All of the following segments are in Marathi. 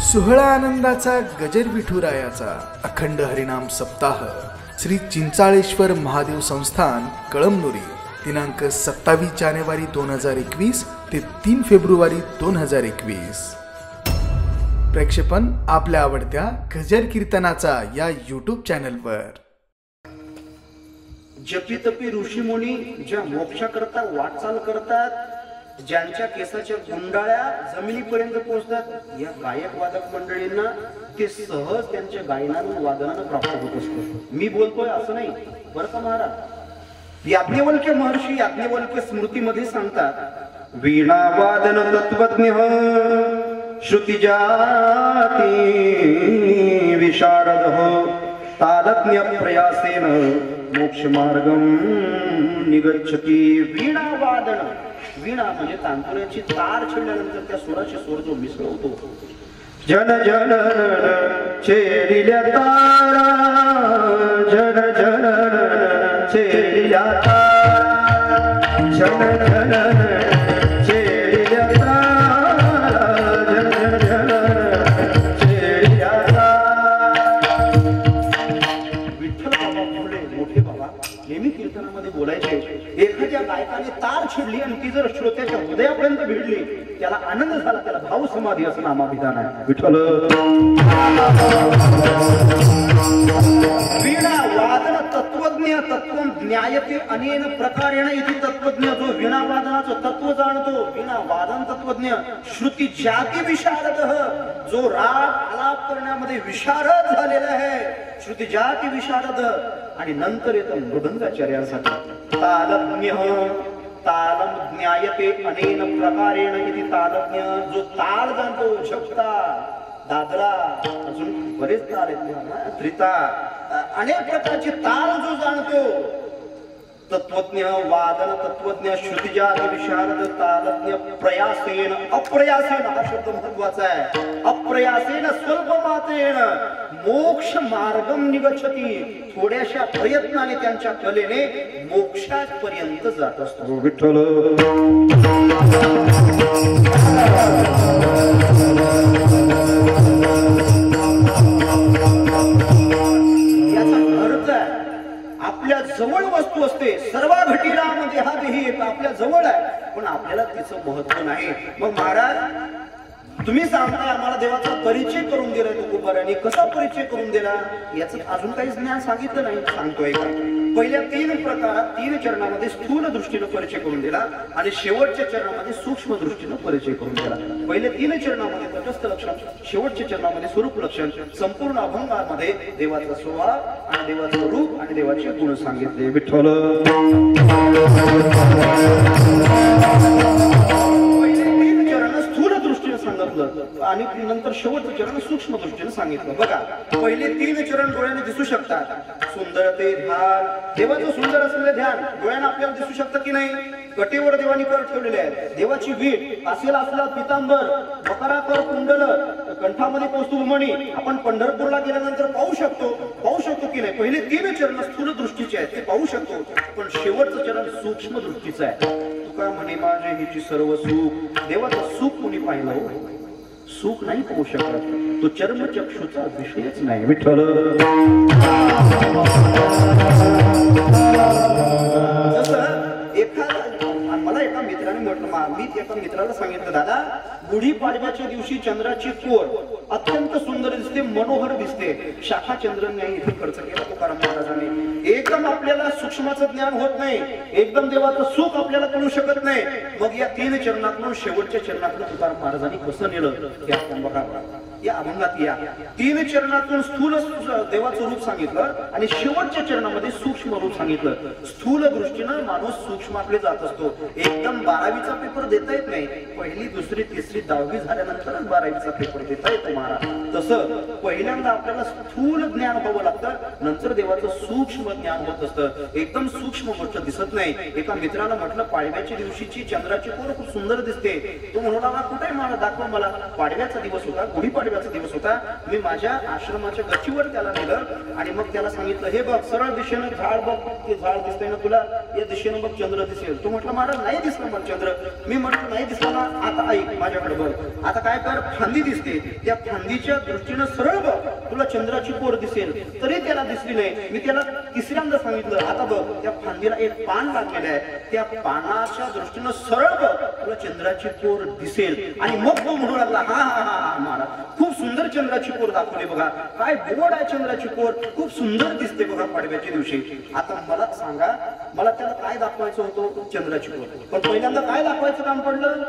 सोहळा आनंदाचा गजर विठुरायाचा अखंड हरिनाम सप्ताह श्री चिंचाळेश्वर महादेव संस्थान कळमनुरी दिनांक 27 जानेवारी 2021 ते 3 फेब्रुवारी 2021। प्रेक्षेपण आपल्या आवडत्या गजर कीर्तनाचा या यूट्यूब चॅनलवर। जपी तपी ऋषीमुनी ज्या मोक्षाकरता वाटचाल करतात, ज्यांच्या केसाच्या गुंडाळ्या जमिनीपर्यंत पोहोचतात, या गायक वादक मंडळींना ते सहज त्यांच्या गायनानं वादनानं प्राप्त होत असतं। मी बोलतोय असं नाही बरं का महाराज। याज्ञवल्क्य महर्षी याज्ञवल्क्य स्मृतीमध्ये सांगतात, वीणा वादन तत्वज्ञ श्रुती जाती विशारद तालज्ञ प्रयासेन मोक्ष मार्गम निगच्छति। वीणा वादन, वीणा म्हणजे तांतुळ्याची तार छेडल्यानंतर त्या सुराचे स्वर जो मिसळवतो। जन जन छेडिल्या तारा, जन जन छेडिल्या तारा, जन जन छेडिल्या तारा, जन जन छेडिल्या तारा। विठ्ठल बाबा फुले मोठे बाबा नेहमी कीर्तनामध्ये बोलायचे, एखाद्या गायकाने तार छेडली आणि ती जर श्रोत्याच्या हृदयापर्यंत भिडली, त्याला आनंद झाला, त्याला भाव समाधी असं नामाभिधान आहे। विठ्ठल वीणा वादन तत्वज्ञ तत्वं ज्ञायते अनेन प्रकारेण इति तत्वज्ञ, जो वीणा वादनाचं तत्व जाणतो, वीणा वादन तत्वज्ञ। श्रुती जाती विशारद, जो राग आलाप करण्यामध्ये विशारद झालेला आहे, श्रुती जाती विशारद। आणि नंतर येतं मृदंगाचार्यासाठी तालज्ञ, तालम ज्ञायते अनेन प्रकारेण इति तालज्ञ, जो ताल जाणतो, झपता, दादरा, अजून बरेच ताल आहेत, त्रिता, अनेक प्रकारचे ताल जो जाणतो। तत्वज्ञ वादन तत्वज्ञ श्रुतिजाती विशारद तालज्ञ प्रयासेन अप्रयासेन, हा शब्द महत्वाचा आहे, अप्रयासेन स्वल्प मात्रेण मोक्ष मार्गम निगच्छति, थोड्याशा प्रयत्नाने त्यांच्या कलेने मोक्षापर्यंत जात असतो। विठ्ठल आपल्या जवळ वस्तू असते, सर्व घटीला मध्ये हा देही आपल्या जवळ आहे, पण आपल्याला तिचं महत्व नाही। मग महाराज तुम्ही सांगताय आम्हाला देवाचा परिचय करून दिलाय, तुकोबारांनी कसा परिचय करून दिला याचं अजून काही ज्ञान सांगितलं नाही। सांगतोय का, पहिल्या 3 प्रकारात 3 चरणामध्ये स्थूल दृष्टीने परिचय करून दिला आणि शेवटच्या चरणामध्ये सूक्ष्म दृष्टीने परिचय करून दिला। पहिल्या 3 चरणामध्ये तटस्थ लक्षण, शेवटच्या चरणामध्ये स्वरूप लक्षण, संपूर्ण अभंगामध्ये देवाचा स्वभाव आणि देवाचं रूप आणि देवाचे गुण सांगितले। विठ्ठल आणि नंतर शेवटचं चरण सूक्ष्म दृष्टीने सांगितलं। बघा, पहिले 3 चरण डोळ्याने दिसू शकतात, सुंदर ते ध्यान, देवाचं सुंदर असलेले ध्यान डोळ्याने आपल्याला दिसू शकतं की नाही। कटेवर देवानी कर ठेवलेले आहे, देवाची वीट, असेल असला पितांबर, मकराकर कुंडल, कंठामध्ये कौस्तुभमणी, आपण पंढरपूरला गेल्यानंतर पाहू शकतो की नाही। पहिले 3 चरण स्थूल दृष्टीचे आहेत, ते पाहू शकतो, पण शेवटचं चरण सूक्ष्म दृष्टीचं आहे। तुका म्हणे माझे हिची सर्व सुख, देवाचं सुख कोणी पाहिलं, सुख नाही पाहू शकत, तो चर्मचक्षुचा विषयच नाही। विठ्ठल मला एका मित्राने म्हटलं, मी एका मित्राला सांगितलं, दादा गुढीपाडव्याच्या दिवशी चंद्राची कोर अत्यंत सुंदर दिसते, मनोहर दिसते, शाखा चंद्राने इथे खर्च केला तुकाराम महाराजांनी। एकदम आपल्याला सूक्ष्माचं ज्ञान होत नाही, एकदम देवाचं सुख आपल्याला कळू शकत नाही। मग या 3 चरणातून शेवटच्या चरणातून तुकाराम महाराजांनी कसं नेलं हे आपण बघा या अभंगात। या 3 चरणातून स्थूल देवाचं रूप सांगितलं आणि शेवटच्या चरणामध्ये सूक्ष्म रूप सांगितलं। स्थूल दृष्टीनं माणूस सूक्ष्माकडे जात असतो, एकदम 12वीचा पेपर देता येत नाही, पहिली दुसरी तिसरी 10वी झाल्यानंतरच 12वीचा पेपर देता येतो महाराज। तसं पहिल्यांदा आपल्याला स्थूल ज्ञान व्हावं लागतं, नंतर देवाचं सूक्ष्म ज्ञान होत असतं, एकदम सूक्ष्म गोष्ट दिसत नाही। एका मित्राला म्हटलं, पाडव्याच्या दिवशीची चंद्राची कोर खूप सुंदर दिसते, तो म्हणाला कुठे मला दाखव मला। पाडव्याचा दिवस होता, गुढीपाडव्याचा दिवस होता, मी माझ्या आश्रमाच्या गच्चीवर त्याला नेलं आणि मग त्याला सांगितलं, हे बघ सरळ दिशेनं झाड बघ, ते झाड दिसतंय ना तुला, या दिशेनं बघ चंद्र दिसेल। तो म्हटलं महाराज नाही दिसलं मला चंद्र। मी म्हटलं नाही दिसला ना, आता ऐक माझ्याकडे बघ, आता काय कर, फांदी दिसते, त्या फांदीच्या दृष्टीनं सरळ बघ, तुला चंद्राची कोर दिसेल. तरी त्याला दिसली नाही. मी त्याला तिसऱ्यांदा सांगितलं, आता बघ त्या फांदीला एक पान लागलेलं आहे, त्या पानाच्या दृष्टीनं सरळ बघ, तुला चंद्राची कोर दिसेल. आणि मग तो म्हणू लागला, हा हा हा महाराज, खूप सुंदर चंद्राची कोर दाखवली बघा, काय गोड आहे चंद्राची कोर, खूप सुंदर दिसते बघा पाडव्याच्या दिवशी. आता मला सांगा, मला त्याला काय दाखवायचं होतं? चंद्राची कोर. पण पहिल्यांदा काय दाखवायचं काम पडलं?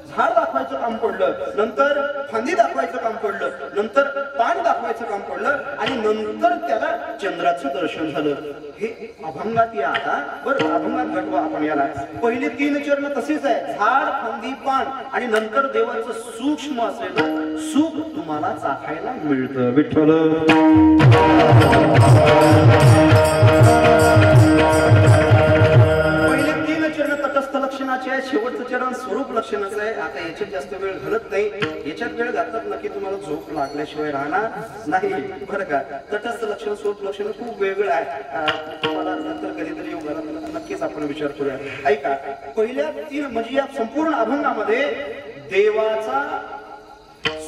झाड दाखवायचं काम पडलं, नंतर फांदी दाखवायचं काम पडलं, नंतर पान दाखवायचं काम पडलं, आणि नंतर त्याला चंद्राचं दर्शन झालं. हे अभंगात या आता बरं, अभंगात घडवा आपण याला. पहिले 3 चरण तसेच आहे, झाड, फांदी, पान, आणि नंतर देवाचं सूक्ष्म असलेलं सुख तुम्हाला चाखायला मिळतं. विठ्ठल लक्षणाचे आहे, शेवटचं चरण स्वरूप लक्षणाचं आहे. आता याच्यात जास्त वेळ घालत नाही, याच्यात वेळ घातलात नक्की तुम्हाला झोप लागल्याशिवाय राहणार नाही बरं का. तटस्थ लक्षण, स्वरूप लक्षण खूप वेगळं आहे. तुम्हाला नंतर कधीतरी योग घाला, नक्कीच आपण विचार करूया. ऐका, पहिल्या 3 म्हणजे या संपूर्ण अभंगामध्ये देवाचा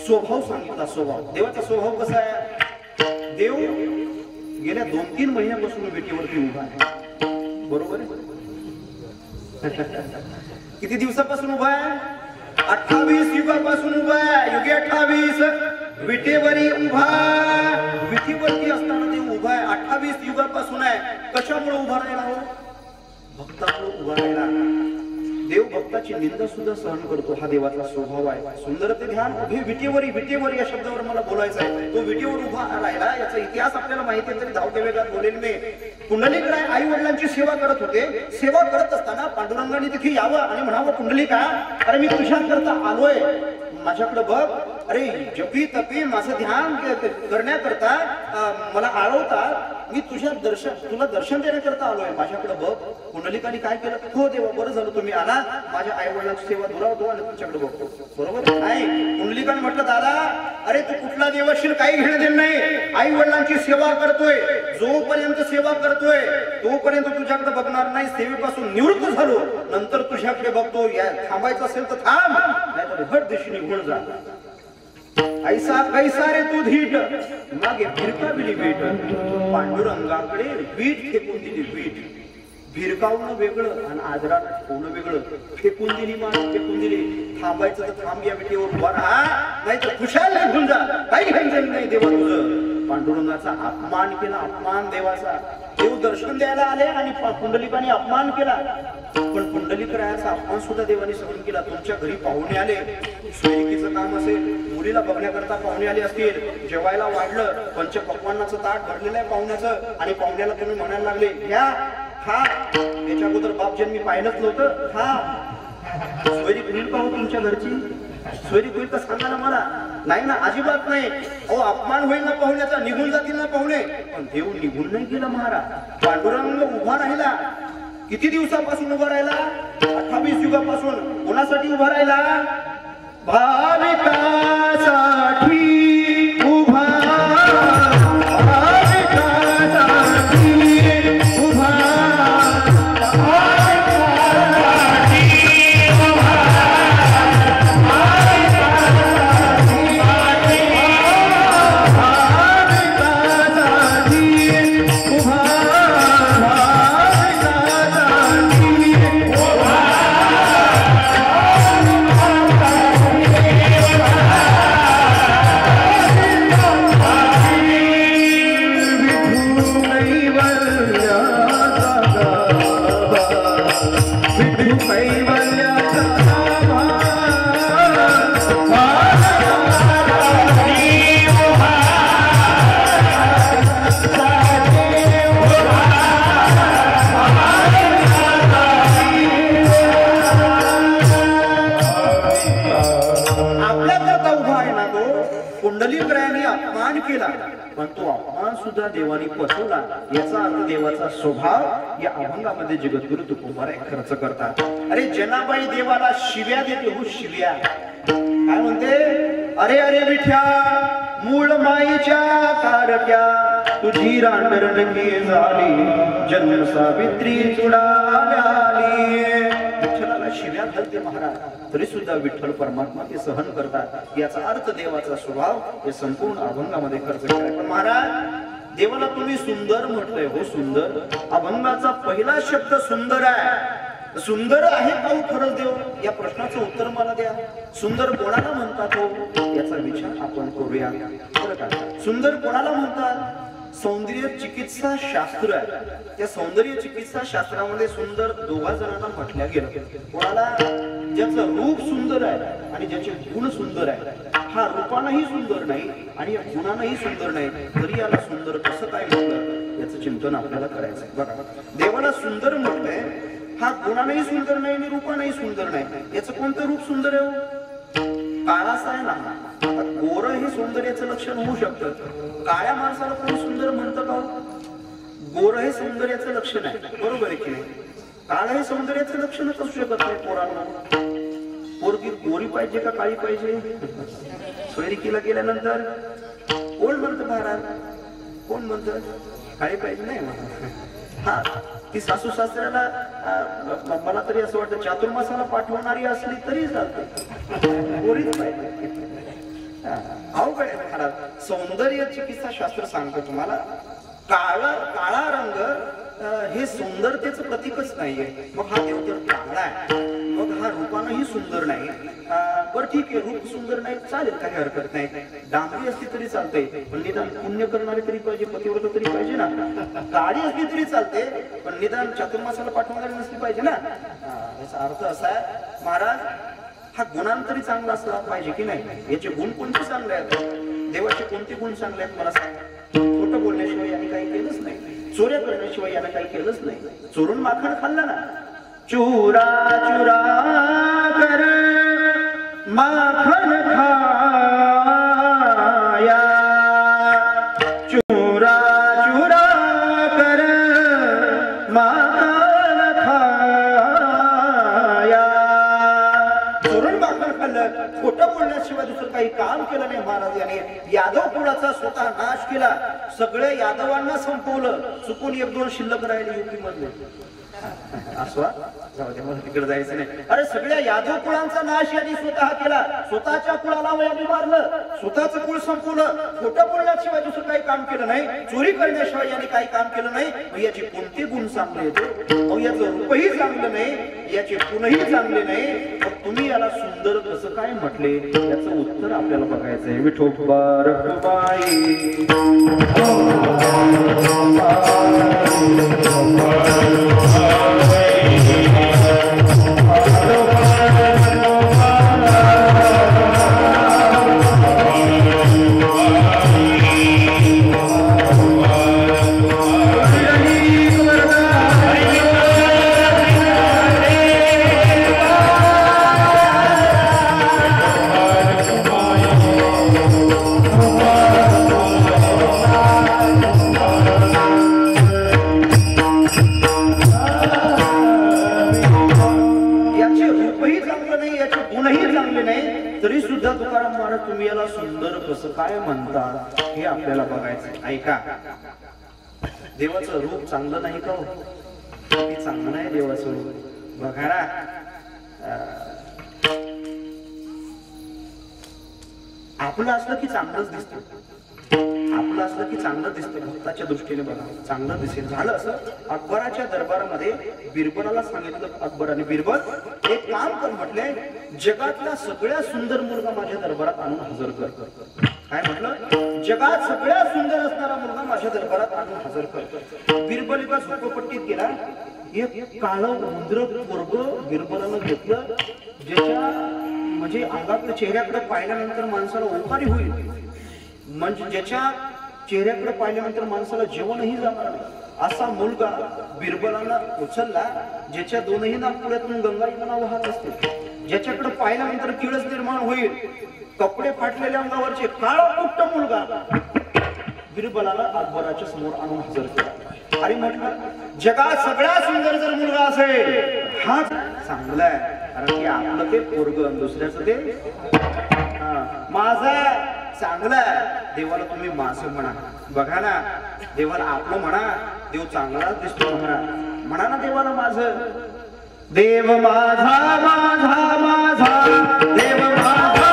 स्वभाव सांगितला. स्वभाव, देवाचा स्वभाव कसा आहे? देव गेल्या 2-3 महिन्यापासून विटेवरती उभा आहे. बरोबर आहे? किती दिवसापासून उभा आहे? 28 युगापासून उभा आहे. युगे 28 विटेवरी उभा. विटेवरती असताना देव उभा आहे. 28 युगापासून आहे. कशामुळे उभा राहिला हो? भक्तामुळे उभा राहिला. देव भक्ताची निंदा सुद्धा सहन करतो, हा देवाचा स्वभाव आहे. सुंदर ते ध्यान. विटेवरी, विटेवरी या शब्दावर मला बोलायचं आहे. तो विटेवर उभा राहिला, याचा इतिहास आपल्याला माहिती आहे, तरी धावत्या वेगात बोलेल मी. पुंडलिकराय आई वडिलांची सेवा करत होते. सेवा करत असताना पांडुरंगाने तिथे यावं आणि म्हणावं, पुंडलिका, अरे मी तुझ्याकरता आलोय, माझ्याकडे बघ. अरे जपी तपी माझं ध्यान करण्याकरता मला आळवतात, मी तुला दर्शन देण्याकरता आलोय, माझ्याकडे बघ. पुंडलिकाने काय केलं? हो देवा, बरं झालं तुम्ही आला, माझ्या आई वडिलांची सेवा दुरावतो आणि तुमच्याकडे बघतो. बरोबर नाही? पुंडलिकाने म्हटलं, दादा अरे तू कुठला देव असशील, काही घेणं देणं नाही. आई वडिलांची सेवा करतोय, जोपर्यंत सेवा करतोय तोपर्यंत तुझ्याकडे बघणार नाही. सेवेपासून निवृत्त झालो नंतर तुझ्याकडे बघतो. थांबायचं असेल तर थांब, नाहीतर भट दिशेने निघून जा. ऐसा कैसा रे तू धीट, मागे भिरकाविली वीट. पांडुरंगाकडे वीट फेकून दिली. वीट भिरकावणं वेगळं आणि आदरात होणं वेगळं. फेकून दिली, मान फेकून दिली. थांबायचं तर थांब, या विटेवर उभा राहा, नाही तर खुशाल निघून जा, काही घेणं नाही देवा तुझं. पांडुरंगाचा अपमान केला, अपमान देवाचा. देव दर्शन द्यायला आले आणि पुंडलिकाने अपमान केला. पण पुंडलिकरायाचा अपमान सुद्धा देवाने सहन केला. तुमच्या घरी पाहुणे आले, सोयीकीचं काम असेल, मुलीला बघण्याकरता पाहुणे आले असतील, जेवायला वाढलं, पंचपक्वान्नाचं ताट भरलेलं आहे पाहुण्याचं, आणि पाहुण्याला तुम्ही म्हणायला लागले, घ्या खा, याच्या अगोदर बापजन मी पाहिलंच नव्हतं, खा. सोयरी होईल का हो तुमच्या घरची? सोयरी होईल तर सांगा ना मला. नाही ना, अजिबात नाही. अहो अपमान होईल ना पाहुण्याचा, निघून जातील ना पाहुणे. पण देव निघून नाही गेला महाराज. पांडुरंग उभा राहिला. किती दिवसापासून उभा राहिला? 28 युगापासून. कोणासाठी उभा राहिला? भाविकासाठी उभा. पण तो अपमान सुद्धा देवाने पचवला. याचा अर्थ देवाचा स्वभाव या अभंगामध्ये जगद्गुरु तुकोबाराय खर्च करतात. अरे जनाबाई देवाला शिव्या देते हो, शिव्या. काय म्हणते? अरे अरे विठ्या, मूळ माईच्या कारक्या, तुझी रांडरणकी झाली, जन्म सावित्री चुडाली. विठ्ठलाला शिव्या घालते महाराज तरी सुद्धा विठ्ठल परमात्मा ते सहन करतात याचा अर्थ देवाचा स्वभाव हे संपूर्ण अभंगामध्ये खर्च केलाय. पण महाराज देवाला तुम्ही सुंदर म्हटलंय. हो सुंदर, अभंगाचा पहिला शब्द सुंदर आहे. सुंदर आहे का हो खरंच देव? या प्रश्नाचं उत्तर मला द्या. सुंदर कोणाला म्हणतात हो याचा विचार आपण करूया. बरं का, सुंदर कोणाला म्हणतात? सौंदर्य चिकित्सा शास्त्र आहे. त्या सौंदर्य चिकित्सा शास्त्रामध्ये सुंदर दोघा जणांना म्हटल्या गेलं. कोणाला? ज्याचं रूप सुंदर आहे आणि ज्याचे गुण सुंदर आहे. हा रूपानंही सुंदर नाही आणि या गुणानंही सुंदर नाही, तरी याला सुंदर कसं काय म्हटलं याचं चिंतन आपल्याला करायचं आहे. बघा, देवाला सुंदर म्हटलंय. हा गुणानंही सुंदर नाही आणि रूपानंही सुंदर नाही. याचं कोणतं रूप सुंदर आहे? काळाचा आहे ना. गोर हे सौंदर्याचं लक्षण होऊ शकतं. काळ्या माणसाला कोण सुंदर म्हणतं का? गोर हे सौंदर्याचं लक्षण आहे, बरोबर आहे की नाही? काळ हे सौंदर्याचं लक्षणच असू शकत नाही. पोरांना पोरगी गोरी पाहिजे का काळी पाहिजे? सोयरिकीला गेल्यानंतर कोण म्हणतं महाराज? कोण म्हणतं काळी पाहिजे? नाही म्हणत. हा, ती सासू सासऱ्याला मला तरी असं वाटतं चातुर्मासाला पाठवणारी असली तरी चालते, गोरीच पाहिजे. अवघड आहे महाराज. सौंदर्य चिकित्सा शास्त्र सांगतो तुम्हाला काळा रंग हे सुंदरतेचं प्रतीकच नाहीये. मग हा देव तर काळा आहे, मग हा रूपानंही सुंदर नाही. बरं ठीक आहे, रूप सुंदर नाही चालेल, काही हरकत नाही. डांबरी असली तरी चालते, पण निदान पुण्य करणारी तरी पाहिजे, पतिव्रत तरी पाहिजे ना. काळी असली तरी चालते, पण निदान चातुर्मासाला पाठवणारी नसली पाहिजे ना. याचा अर्थ असा आहे महाराज, हा गुणांतरी चांगला असला पाहिजे की नाही? याचे गुण कोणते चांगले आहेत? देवाचे कोणते गुण चांगले आहेत मला सांग. खोटं बोलण्याशिवाय याने काही केलंच नाही. चोऱ्या करण्याशिवाय याने काही केलंच नाही. चोरून माखण खाल्लं ना. चुरा चुरा कर माखन खाया, चुरा चुरा कर माखन खाया. चोरून माखण खाल्लं, खोटं बोलण्याशिवाय दुसरं काही काम केलं नाही महाराज याने. यादव कुळाचा स्वतः नाश केला, सगळे यादवांना संपवलं, चुकून एक दोन शिल्लक राहिले युपी मधले. तिकडे जायचं नाही. अरे सगळ्या यादव कुळांचा नाश यांनी स्वतः केला, स्वतःच्या कुळाला यांनी मारलं, स्वतःच कुळ संपवलं. खोटं बोलण्याशिवाय दुसरं काही काम केलं नाही, चोरी करण्याशिवाय यांनी काही काम केलं नाही. मग याचे कोणते गुण चांगले येते? मग याचं रूपही चांगलं नाही, याचे गुणही चांगले नाही, मग तुम्ही याला सुंदर कसं काय म्हटले? याचं उत्तर आपल्याला बघायचंय. विठोबा रखुमाई तरी सुद्धा तुकाराम महाराज तुम्ही याला सुंदर कसं काय म्हणता हे आपल्याला बघायचं. ऐका, देवाचं रूप चांगलं नाही का? किती चांगलं आहे देवाचं रूप. बघा ना, आपलं असलं की चांगलंच दिसतं. आपलं असलं की चांगलं दिसतं. भक्ताच्या दृष्टीने बघा चांगलं दिसेल. झालं असं, अकबराच्या दरबारामध्ये बिरबलाला सांगितलं अकबराने, बिरबल एक काम कर म्हटले, जगातला सगळ्यात सुंदर मुलगा माझ्या दरबारात आणून हजर कर. काय म्हटलं? जगात सगळ्यात सुंदर असणारा मुलगा माझ्या दरबारात आणून हजर कर. बिरबल एका झोपडपट्टीत गेला. एक काळं उंदर पोरग बिरबलानं घेतलं, ज्याच्या म्हणजे अंगाकडे चेहऱ्याकडे पाहिल्यानंतर माणसाला ओकारी होईल, म्हणजे ज्याच्या चेहऱ्याकडे पाहिल्यानंतर माणसाला जेवणही जाणार नाही असा मुलगा बिरबलाला उचलला, ज्याच्या दोनही नागपुड्यातून गंगा यमुना वाहत असते, ज्याच्याकडे पाहिल्यानंतर किळस निर्माण होईल, कपडे फाटलेल्या अंगावरचे काळा कुट्ट मुलगा बिरबलाला अकबराच्या समोर आणून हजर केला. आणि म्हटलं, जगात सगळ्यात सुंदर जर मुलगा असेल हा चांगला आहे, कारण की आपलं ते पोरग दुसऱ्याचं ते माझा चांगला आहे. देवाला तुम्ही माझं म्हणा. बघा ना, देवाला आपलं म्हणा, देव चांगलाच दिसतो म्हणा. म्हणा ना देवाला माझं. देव माझा माझा माझा देव माझा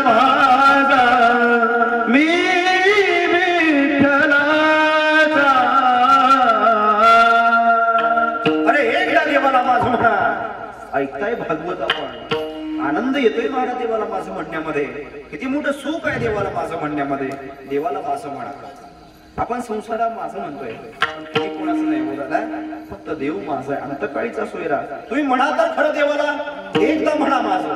माझा मी विठ्ठलाचा. अरे एकदा देवाला माझं म्हणा. ऐकताय भागवत आपण, आनंद येतोय महाराज देवाला माझं म्हणण्यामध्ये. किती मोठं सुख आहे देवाला माझं म्हणण्यामध्ये. देवाला माझं म्हणा. आपण संसारा माझं म्हणतोय, तुम्ही कोणाचं नाही हो दादा, फक्त देव माझा आहे. अंतकाळीचा सोयरा तुम्ही म्हणा तर खरं देवाला. एकदा म्हणा माझं,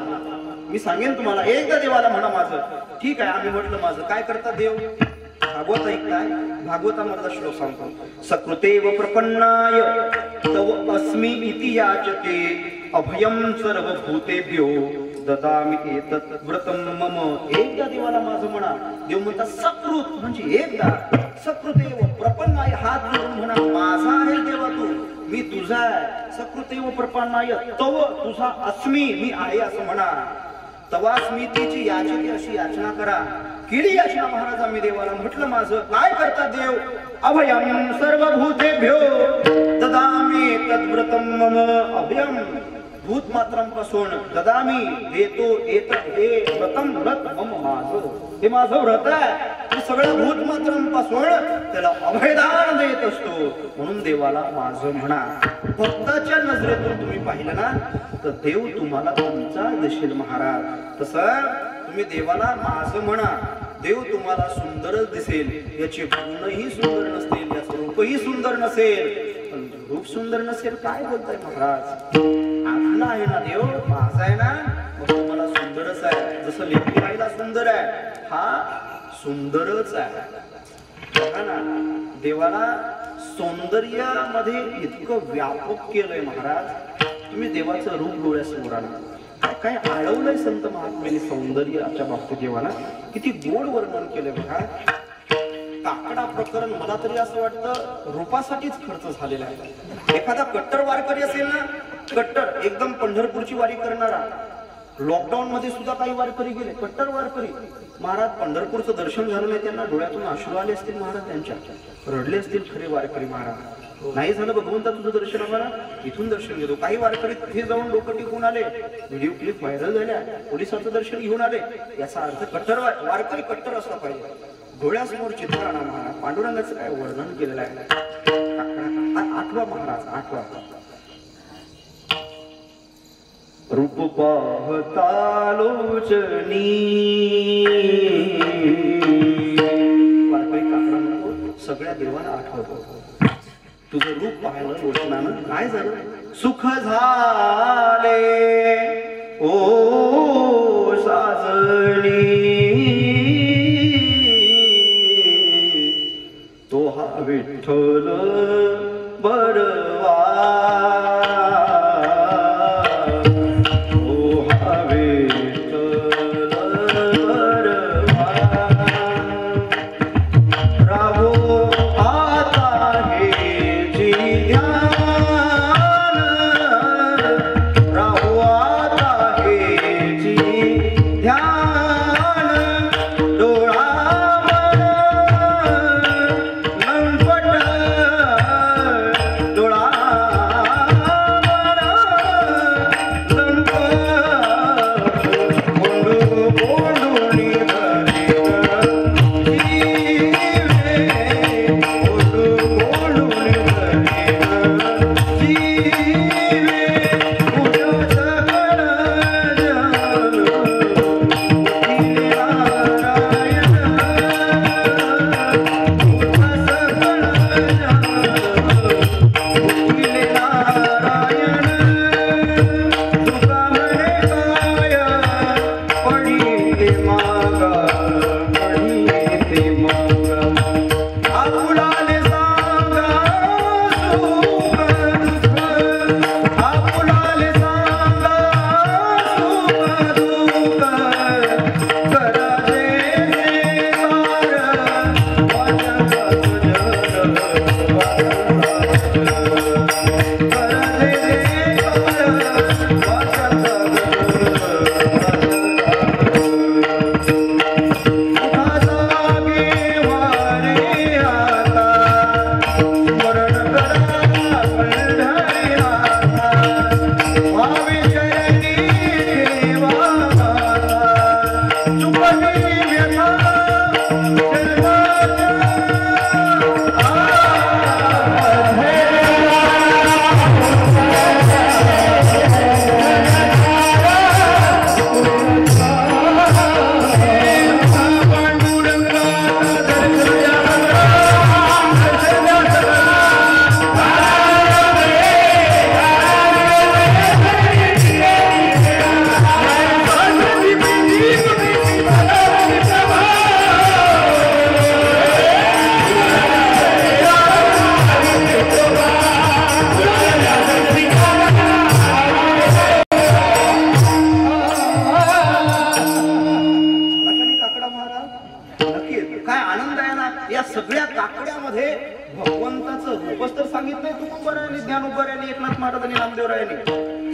मी सांगेन तुम्हाला. एकदा देवाला म्हणा माझं. ठीक आहे, आम्ही म्हटलं माझं. काय करता देव? भागवत ऐकताय, भागवतामधला श्लोक सांगतो. सकृतेव प्रपन्नाय तव अस्मि इति याचते अभयं सर्वभूतेभ्यो ददामि एतत् व्रतं मम. एकदा देवाला माझं म्हणा. देव म्हणतात सकृत म्हणजे एकदा. सकृतेव प्रपन्नाय हात जोडून म्हणा माझा आहे देवा तू, मी तुझा आहे. सकृतेव प्रपन्नाय तव तुझा अस्मि मी आहे असं म्हणा. तवास्मितीची याचते अशी याचना करा. केली याचना महाराज आम्ही देवाला. म्हटलं माझं. काय करतात देव? अभयं सर्वभूतेभ्यो ददामि तद्व्रतं मम. अभयं भूत मात्रांपासून ददामी देतो येत हे व्रतम व्रत मम माझं. हे माझं व्रत आहे. मी सगळ्या भूत मात्रांपासून त्याला अभयदान देत असतो. म्हणून देवाला माझं म्हणा. भक्ताच्या नजरेतून तुम्ही पाहिलं ना तर देव तुम्हाला तुमचा देशील महाराज. तसं तुम्ही देवाला माझं म्हणा. देव तुम्हाला सुंदरच दिसेल. याचे गुणही सुंदर नसतील, याचं रूपही सुंदर नसेल. पण रूप सुंदर नसेल काय बोलताय महाराज? आपला आहे ना देव, माझा आहे ना, मग तुम्हाला सुंदरच आहे. जसं लेकराला सुंदर आहे, हा सुंदरच आहे. बघा ना, देवाला सौंदर्यामध्ये इतकं व्यापक केलंय महाराज. तुम्ही देवाचं रूप डोळ्यासमोर आणा. काय आळवलंय संत महात्म्याने सौंदर्याच्या बाबतीत देवाला. किती गोड वर्णन केलंय बघा. काकडा प्रकरण मला तरी असं वाटतं रूपासाठीच खर्च झालेला आहे. एखादा कट्टर वारकरी असेल ना, कट्टर एकदम पंढरपूरची वारी करणारा. लॉकडाऊन मध्ये सुद्धा काही वारकरी गेले, कट्टर वारकरी. महाराज पंढरपूरचं दर्शन झालं नाही, त्यांना डोळ्यातून अश्रू आले असतील महाराज, त्यांच्या रडले असतील खरे वारकरी. महाराज नाही झालं भगवंता तुझं दर्शन आम्हाला, इथून दर्शन घेतो. काही वारकरी तिथे जाऊन डोकं टिकून आले, व्हिडिओ क्लिप व्हायरल झाल्या, पोलिसांचं दर्शन घेऊन आले. याचा अर्थ कट्टर वारकरी कट्टर असला पाहिजे. डोळ्यासमोर चित्र आणा महाराज. पांडुरंगाचं काय वर्णन केलेलं आहे. आठवा महाराज, आठवा. रूप पाहता लोचनी. वारकरी काकडा म्हणतो सगळ्या देवाला आठवतो. तुझं रूप पाहायला लोचनानं काय झालं? सुख झाले ओ साजणी. तो हा विठ्ठल बरवा. ध्यान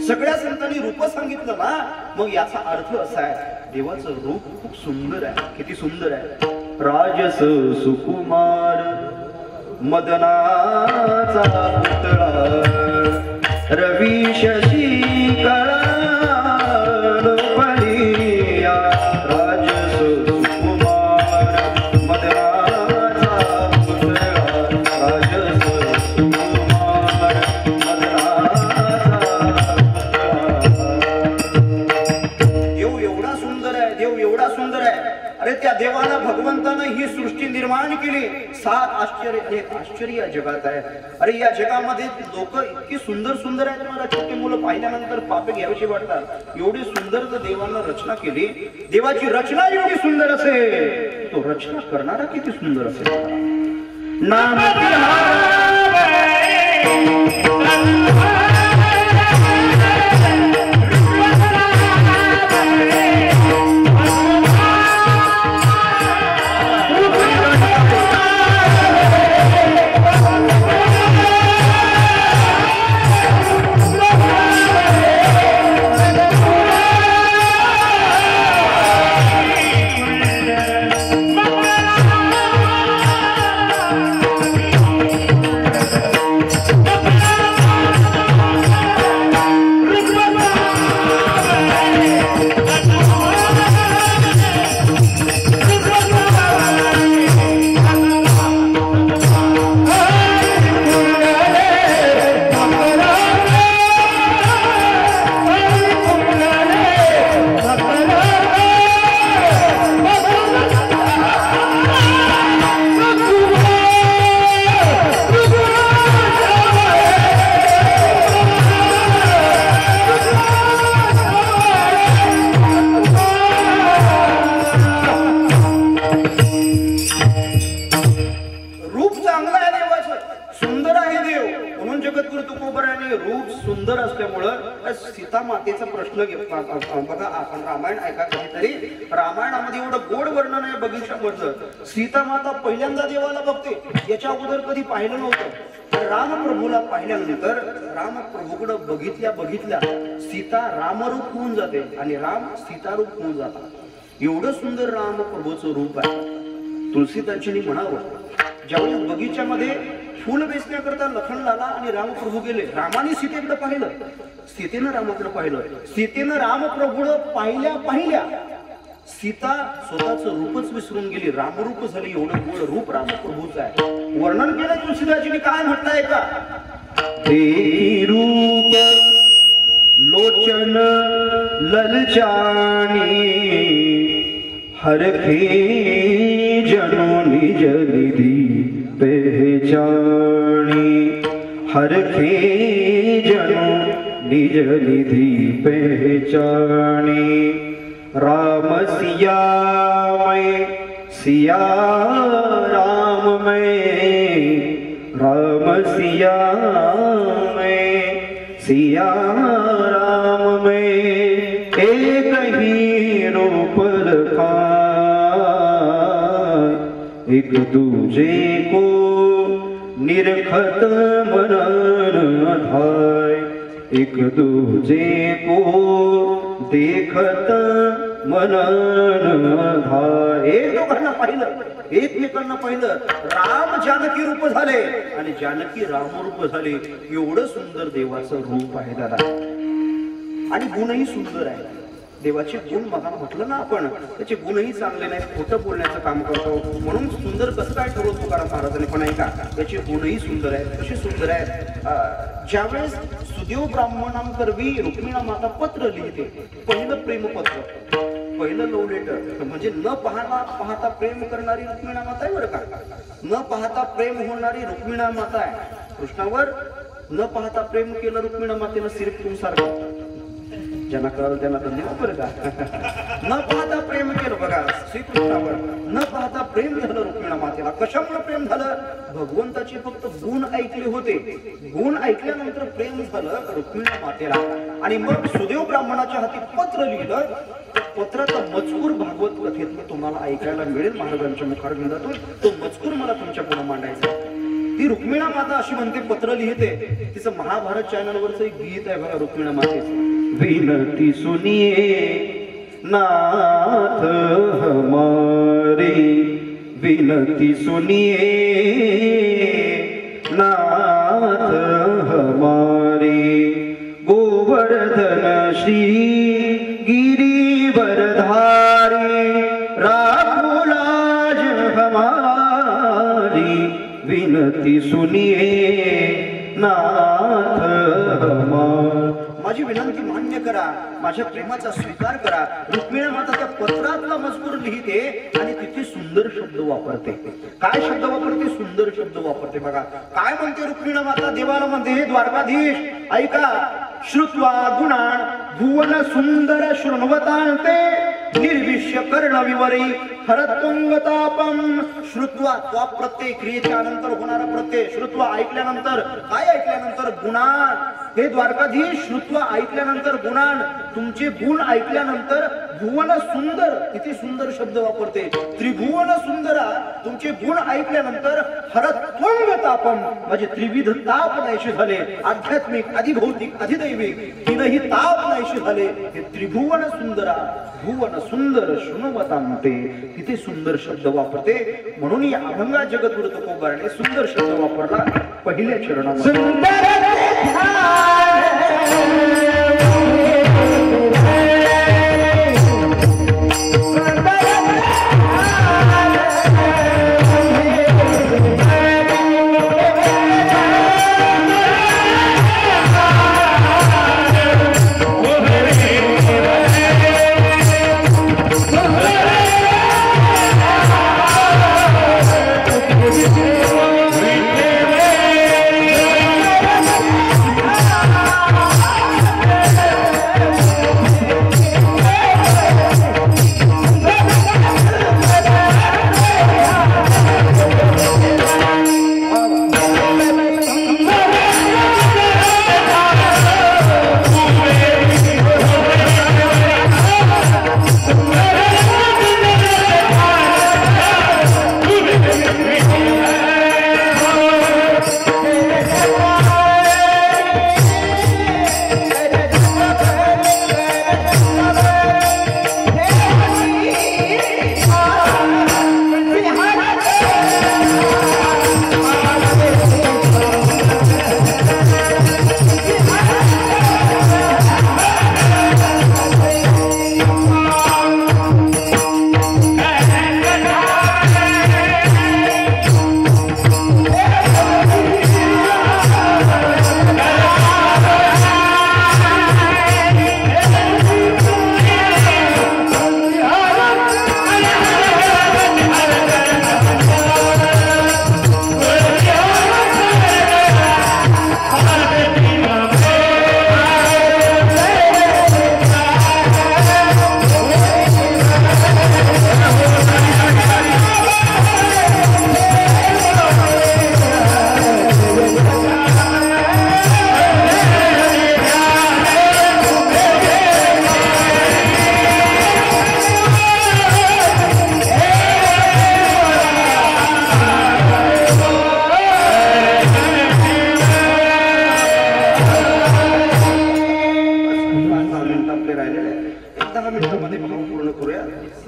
सगळ्या संतांनी रूप सांगितलं ना, मग याचा अर्थ असा आहे, देवाचं रूप खूप सुंदर आहे. किती सुंदर आहे. राजस सुकुमार मदनाचा पुतळा, रवी शशी कळा लोपलिया. राजस सुकुमार मदनाचा पुतळा, राजस सुकुमार मदनाचा. देव एवढा सुंदर आहे, देव एवढा सुंदर आहे. अरे त्या देवाला भगवंतानं ही सृष्टी निर्माण केली. 7 आश्चर्य, एक आश्चर्य या जगात आहे. अरे या जगामध्ये लोक इतकी सुंदर सुंदर आहेत, मला छोटी मुलं पाहिल्यानंतर पापे घ्यावीशी वाटतात. एवढी सुंदर जर देवानं रचना केली, देवाची रचना एवढी सुंदर असेल, तो रचना करणारा किती सुंदर असेल. नाम सीता मातेचा प्रश्न बघा. आपण रामायण ऐका कधीतरी. रामायणामध्ये एवढं गोड वर्णन आहे बगीच्यामधलं. सीता माता पहिल्यांदा देवाला बघते, याच्या अगोदर कधी पाहिलं नव्हतं. रामप्रभूला पाहिल्यानंतर रामप्रभूकडे बघितल्या सीता रामरूप होऊन जाते आणि राम सीतारूप होऊन जातात. एवढं सुंदर रामप्रभूचं रूप आहे. तुलसीदासजींनी म्हणावं, ज्यावेळी बगीच्यामध्ये फुल वेचण्याकरता लखन लाला आणि रामप्रभू गेले, रामाने सीतेकडे पाहिलं, सीतेनं रामाकडे पाहिलं. सीतेनं रामप्रभूला पाहिल्या सीता स्वतःचं रूपच विसरून गेली, रामरूप झाली. एवढं गोड रूप रामप्रभूचं आहे. वर्णन केलं तुलसीदासजींनी. काय म्हटलंय का, ते रूप लोचन ललचानी, हरखे जनो निज निधि पहचानी. हरखे जनो निज निधि पहचानी. राम सिया मैं सिया राम मैं, राम सिया मैं सिया राम मैं. एक ही रूप एक दूजे को निरखत मनन धाय. एक दूजे को देखत मनन धाय. एक दोघांना पाहिलं, एकमेकांना पाहिलं. राम जानकी रूप झाले आणि जानकी रामरूप झाले. एवढं सुंदर देवाचं रूप आहे दादा. आणि गुणही सुंदर आहे. देवाचे गुण मगा म्हटलं ना आपण, त्याचे गुणही चांगले नाहीत, खोटं बोलण्याचं काम करतो. म्हणून सुंदर कसं काय ठरवतो तुकाराम महाराजांनी, पण ऐका त्याचे गुणही सुंदर आहेत. कसे सुंदर आहेत? ज्यावेळेस सुदेव ब्राह्मणांकरवी रुक्मिणा माता पत्र लिहिते, पहिलं प्रेमपत्र, पहिलं लव्ह लेटर, म्हणजे न पाहता प्रेम करणारी रुक्मिणा माता आहे बरं का. न पाहता प्रेम होणारी रुक्मिणा माता आहे. कृष्णावर न पाहता प्रेम केलं रुक्मिणा मातेनं सिर्फ तुमसारखं, ज्यांना कळलं त्यांना धन्यवाद बरं का. न पाहता प्रेम केलं बघा श्रीकृष्णावर, न पाहता प्रेम झालं रुक्मिणा मातेला. कशामुळे प्रेम झालं? भगवंताचे फक्त गुण ऐकले होते, गुण ऐकल्यानंतर प्रेम झालं रुक्मिणा मातेला. आणि मग सुदेव ब्राह्मणाच्या हाती पत्र लिहिलं. पत्राचा मजकूर भागवत कथेतून तुम्हाला ऐकायला मिळेल महाराजांच्या मुखारविंदातून. तो मजकूर मला तुमच्या पुढे मांडायचा. ती रुक्मिणा माता अशी म्हणते, पत्र लिहिते. तिचं महाभारत चॅनलवरचं एक गीत आहे बघा रुक्मिणा मातेचं. विनती सुनिए नाथ हमारी, विनती सुनिए नाथ हमारी, गोवर्धन श्री गिरिवरधारी, राखो लाज हमारी, विनती सुनिए नाथ हमारी. माझी विनंती मान्य करा, माझ्या प्रेमाचा स्वीकार करा. रुक्मिणी माता त्या पत्रातला मजकूर लिहिते आणि तिथे सुंदर शब्द वापरते. काय शब्द वापरते? सुंदर शब्द वापरते. बघा काय म्हणते रुक्मिणी माता देवाला म्हणते, हे द्वारकाधीश ऐका, श्रुत्वा गुणान भुवन सुंदर शृण्वतांते, निर्विश्य कर्ण विवरी हरत्वंगतापम. श्रुत्वा त्वा प्रत्यय, क्रियेच्या नंतर होणारा प्रत्यय. श्रुत्वा ऐकल्यानंतर, काय ऐकल्यानंतर? गुणान. हे द्वारकाधीश श्रुत्वा ऐकल्यानंतर, गुणान तुमचे गुण ऐकल्यानंतर, भुवन सुंदर, किती सुंदर शब्द वापरते. त्रिभुवन सुंदरा, तुमचे गुण ऐकल्यानंतर, हरत्वंगतापम, म्हणजे त्रिविध ताप नाहीसे झाले. आध्यात्मिक, अधिभौतिक, अधिदैविक तीनही ताप नाहीसे झाले. हे त्रिभुवन सुंदरा, भुवन सुंदर शृण्वतांते, किती सुंदर शब्द वापरते. म्हणून या अभंगा जगद्गुरु तुकोबाराने सुंदर शब्द वापरला पहिल्या चरणामध्ये.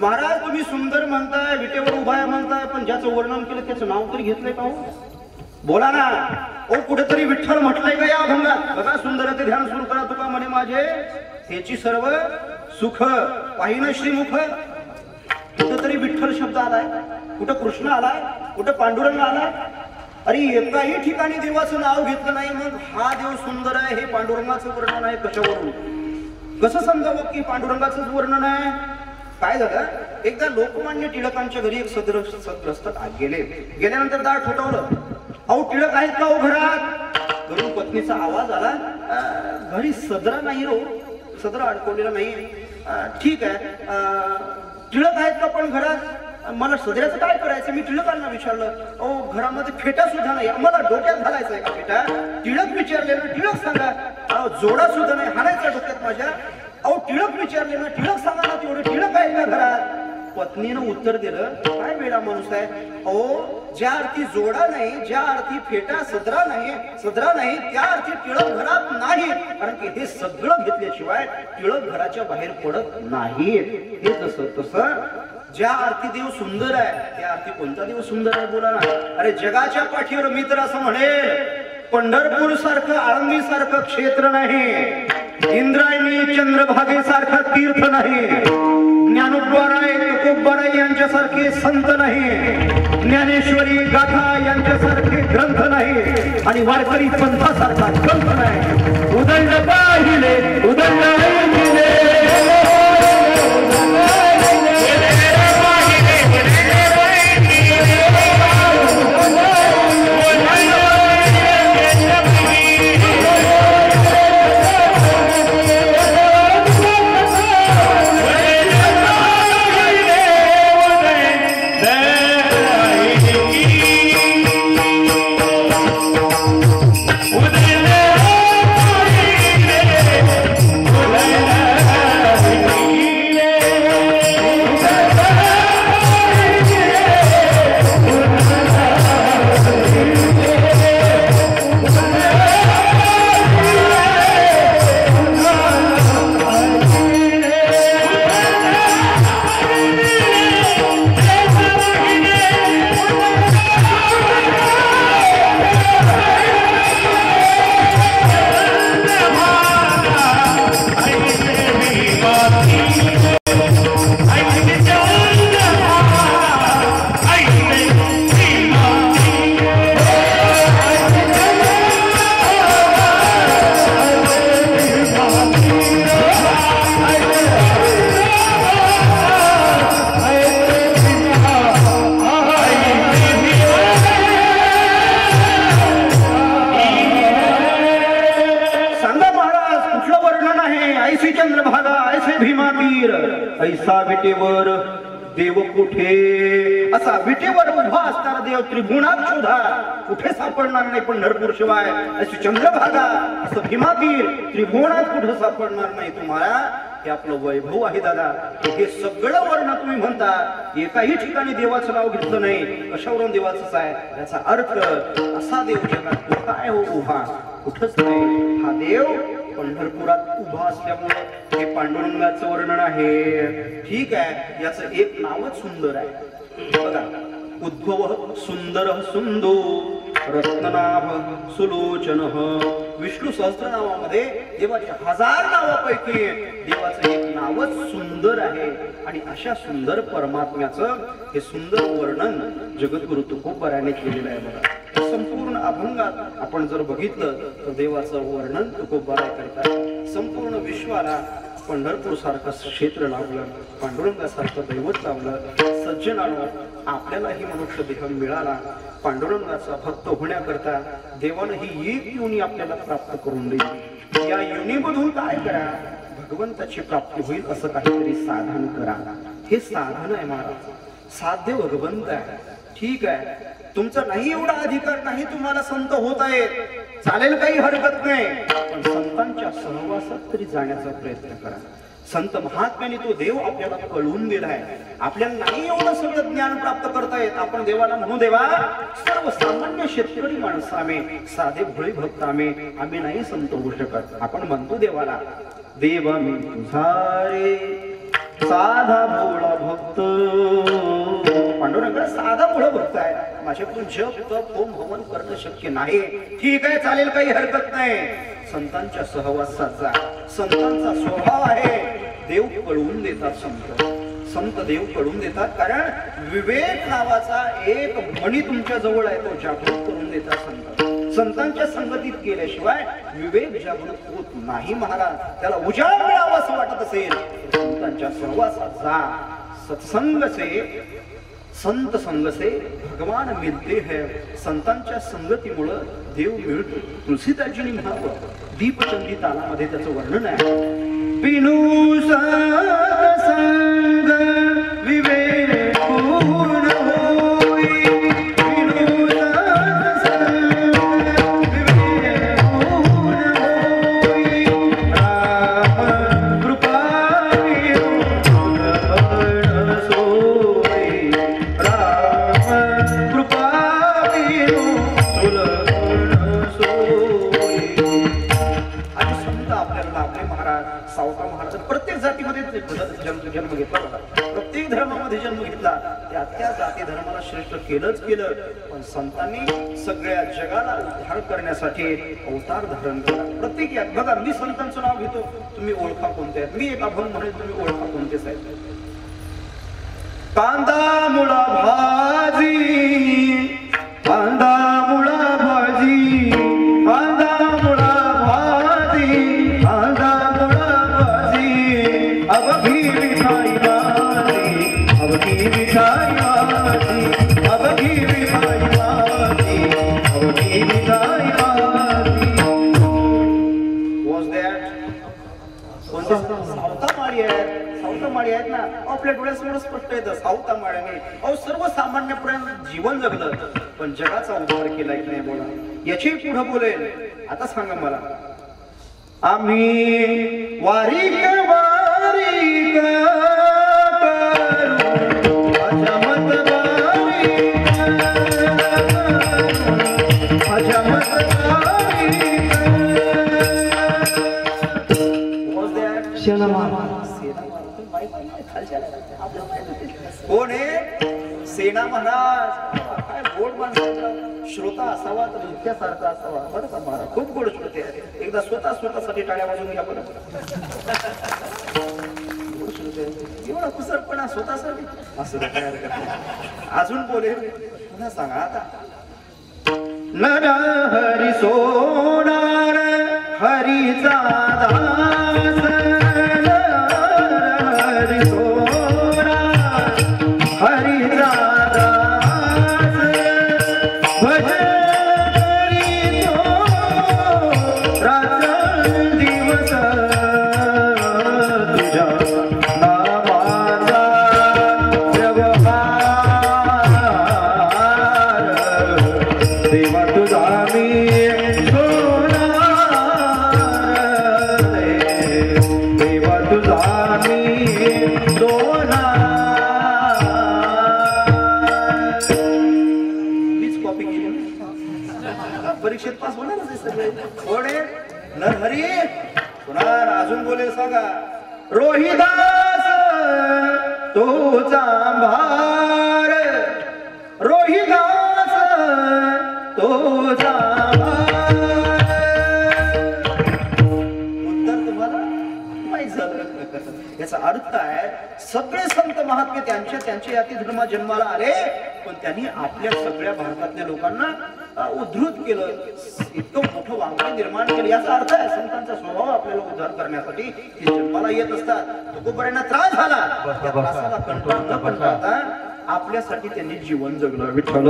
महाराज तुम्ही सुंदर म्हणताय, विटेवर उभा म्हणताय, पण ज्याचं वर्णन केलं त्याचं नाव तरी घेतलंय का हो? बोला ना. ओ कुठेतरी विठ्ठल म्हटलंय का या अभंगात? बघा, सुंदर ते ध्यान सुरू करा तुका म्हणे माझे, त्याची सर्व सुख पाहिन श्रीमुख. कुठंतरी विठ्ठल शब्द आलाय, कुठं कृष्ण आलाय, कुठं पांडुरंग आलाय. अरे एकाही ठिकाणी देवाचं नाव घेतलं नाही. मग हा देव सुंदर आहे हे पांडुरंगाचं वर्णन आहे कशावरून? कसं समजावं की पांडुरंगाचंच वर्णन आहे? काय झालं, एकदा लोकमान्य टिळकांच्या घरी एक सद्ग्रस्त गेल्यानंतर दार ठोठावलं. अहो टिळक आहेत का हो घरात? घरून पत्नीचा आवाज आला, घरी सदरा नाही रो, सदरा अडकवलेला नाही. ठीक आहे, टिळक आहेत का पण घरात? मला सदऱ्याचं काय करायचं? मी टिळकांना विचारलं. अहो घरामध्ये फेटा सुद्धा नाही, आम्हाला डोक्यात घालायचंय का फेटा? टिळक विचारले ना, टिळक सांगा. जोडा सुद्धा नाही, हाणायचा डोक्यात माझ्या. अहो टिळक विचारले ना, टिळक सांगा ना, तेवढे टिळक आहे का घरात? पत्नीनं उत्तर दिलं, काय वेडा माणूस आहे. अहो ज्या अर्थी जोडा नाही, ज्या अर्थी फेटा सदरा नाही त्या अर्थी टिळक घरात नाही. कारण की हे सगळं घेतल्याशिवाय टिळक घराच्या बाहेर पडत नाही. हे जसं तसं ज्या अर्थी देव सुंदर आहे त्या अर्थी कोणता देव सुंदर आहे बोला ना. अरे जगाच्या पाठीवर मी तर असं म्हणेल, पंढरपूर सारखं आळंदी सारखं क्षेत्र नाही, इंद्रायणी चंद्रभागे सारखं तीर्थ नाही, ज्ञानोबराय तुकोबराय यांच्यासारखे संत नाही, ज्ञानेश्वरी गाथा यांच्यासारखे ग्रंथ नाही, आणि वारकरी पंथासारखा ग्रंथ नाही. उदंड पाहिले उदंड ऐकिले, ऐसा विटेवर देव कुठे? असा विटेवर उभा असणारा देव त्रिभुवनात शोधा, कुठे सापडणार नाही पंढरपूर शिवाय. अशी चंद्रभागा, असं भीमातीर त्रिभुवनात कुठे सापडणार नाही तुम्हाला. हे आपलं वैभव आहे दादा. हे सगळं वर्ण तुम्ही म्हणता, एकाही ठिकाणी देवाचं नाव घेतलं नाही. कशावरून देवाचंच आहे? याचा अर्थ असा देव जगात कुठं आहे हो उभा? कुठंच नाही. हा देव पंढरपुरात उभा असल्यामुळे हे पांडुरंगाचं वर्णन आहे. ठीक आहे, याचं एक नावच सुंदर आहे बघा. उद्भव सुंदर सुंदो रत्ननाभ सुलोचन. विष्णू सहस्त्रनामामध्ये देवाच्या 1000 नावापैकी देवाचं एक नावच सुंदर आहे. आणि अशा सुंदर परमात्म्याचं हे सुंदर वर्णन जगद्गुरु तुकोबराने केलेलं आहे बघा. संपूर्ण अभंगात आपण जर बघितलं तर देवाचं वर्णन तुकोबराय करतात. संपूर्ण विश्वाला पंढरपूर सारखं क्षेत्र लावलं, पांडुरंगासारखं दैवत लावलं. सज्जनानो, आपल्यालाही मनुष्य देह मिळाला. पांडुरंगाचा भक्त होण्याकरता देवानं ही एक योनी आपल्याला प्राप्त करून दिली. या योनीमधून काय करा? भगवंताची प्राप्ती होईल असं काहीतरी साधन करा. हे साधन आहे महाराज. साध्य भगवंत आहे. ठीक आहे, तुमचा नाही एवढा अधिकार नाही, तुम्हाला संत होत आहेत, चालेल, काही हरकत नाही. पण संतांच्या सहवासात तरी जाण्याचा प्रयत्न करा. संत महात्म्याने तो देव आपल्याला कळवून दिलाय. आपल्याला नाही एवढं सगळं ज्ञान प्राप्त करता येत. आपण देवाला म्हणू, देवा सर्वसामान्य शेतकरी माणसं आम्ही, साधे भोळे भक्त आम्ही नाही संत होऊ शकत. आपण म्हणतो देवाला, देव मी तुझा रे साधा भोळा भक्त. पांडुरंग साधा भोळा भक्त आहे. माझ्याकडून जप तप होम हवन करणं शक्य नाही. ठीक आहे, चालेल, काही हरकत नाही. संतांच्या सहवासात जा. संतांचा स्वभाव आहे देव कळवून देतात संत. संत देव कळून देतात, कारण विवेक नावाचा एक मणी तुमच्या जवळ आहे, तो जागृत करून देतात संत. संतांच्या संगतीत केल्याशिवाय विवेक जागृत होत नाही महाराज. त्याला उजाड मिळावा असं वाटत असेल तर संतांच्या सहवासात जा. सत्संग से संत संग से भगवान मिलते हैं. संतांच्या संगतीमुळं देव मिळतो. तुलसीदासजींनी म्हणावं, दीपचंदी तालामध्ये त्याचं वर्णन आहे. बिनु सत्संग विवेक पूर्ण होई. बिनु सत्संग विवेक पूर्ण होई. राम कृपा सोई. राम कृपा सावता महाराज प्रत्येक जातीमध्ये जन्म घेतला होता. प्रत्येक धर्मामध्ये जन्म घेतला. त्या जाती धर्माला श्रेष्ठ केलंच केलं. पण संतांनी सगळ्या जगाला उद्धार करण्यासाठी अवतार धारण केला. प्रत्येक यात बघा, मी संतांचं नाव घेतो, तुम्ही ओळखा कोणते आहेत. मी एक अभंग म्हणेल, तुम्ही ओळखा कोणतेच आहेत. कांदा मुळा भाजी, कांदा मुळा भाजी, कांदा मुळा भाजी, कांदा अवघी मिठाई माझी, अवघी मिठाई माझी, अवघी मिठाई माझी, अवघी मिठाई माझी. सावता माळी आहेत, सावता माळी आहेत ना. आपल्या डोळ्यासमोर स्पष्ट येतं सावता माळ्याने अहो सर्वसामान्यपर्यंत जीवन जगलं, पण जगाचा उद्धार केला की नाही बोला. याची पुढे बोलेल. आता सांगा मला, आम्ही वारी कोण आहे? सेना महाराज. काय गोड माणसाचा श्रोता असावा तर मुख्यासारखा असावा. बरं का महाराज, खूप गोड श्रोते. एकदा स्वतःसाठी टाळ्या वाजवून घ्या बरं. एवढा कुसरपणा स्वतःसाठी असं अजून बोले. पुन्हा सांगा आता. नर हरी सोनार हरीचा दास, हरी सोनार हरीचा दास, भजरी तो रात्र दिवस तुझ्या नामाचा व्यवहार. देवा तुझा मी सोनार, देवा तुझा मी सोनार. मीच कॉपी केली. परीक्षेत पास होणारच आहे सगळे. कोणे? नरहरी सोनार. अजून बोलेल सांगा. रोहिदास तोचा भार, रोहिदास तोचा भार. उत्तर तुम्हाला माहित झालं. याचा अर्थ आहे सगळे संत महात्मे त्यांच्या याती धर्मा जन्माला आले, पण त्यांनी आपल्या सगळ्या भारतातल्या लोकांना उद्धृत केलं. इतकं मोठं वांग निर्माण केलं. याचा अर्थ आहे संतांचा स्वभाव आपल्याला उद्धार करण्यासाठी ते जन्माला येत असतात. तुकोबारांना त्रास झाला, त्या त्रासाला कंटाळ न कंटाळता आपल्यासाठी त्यांनी जीवन जगलं. विठ्ठल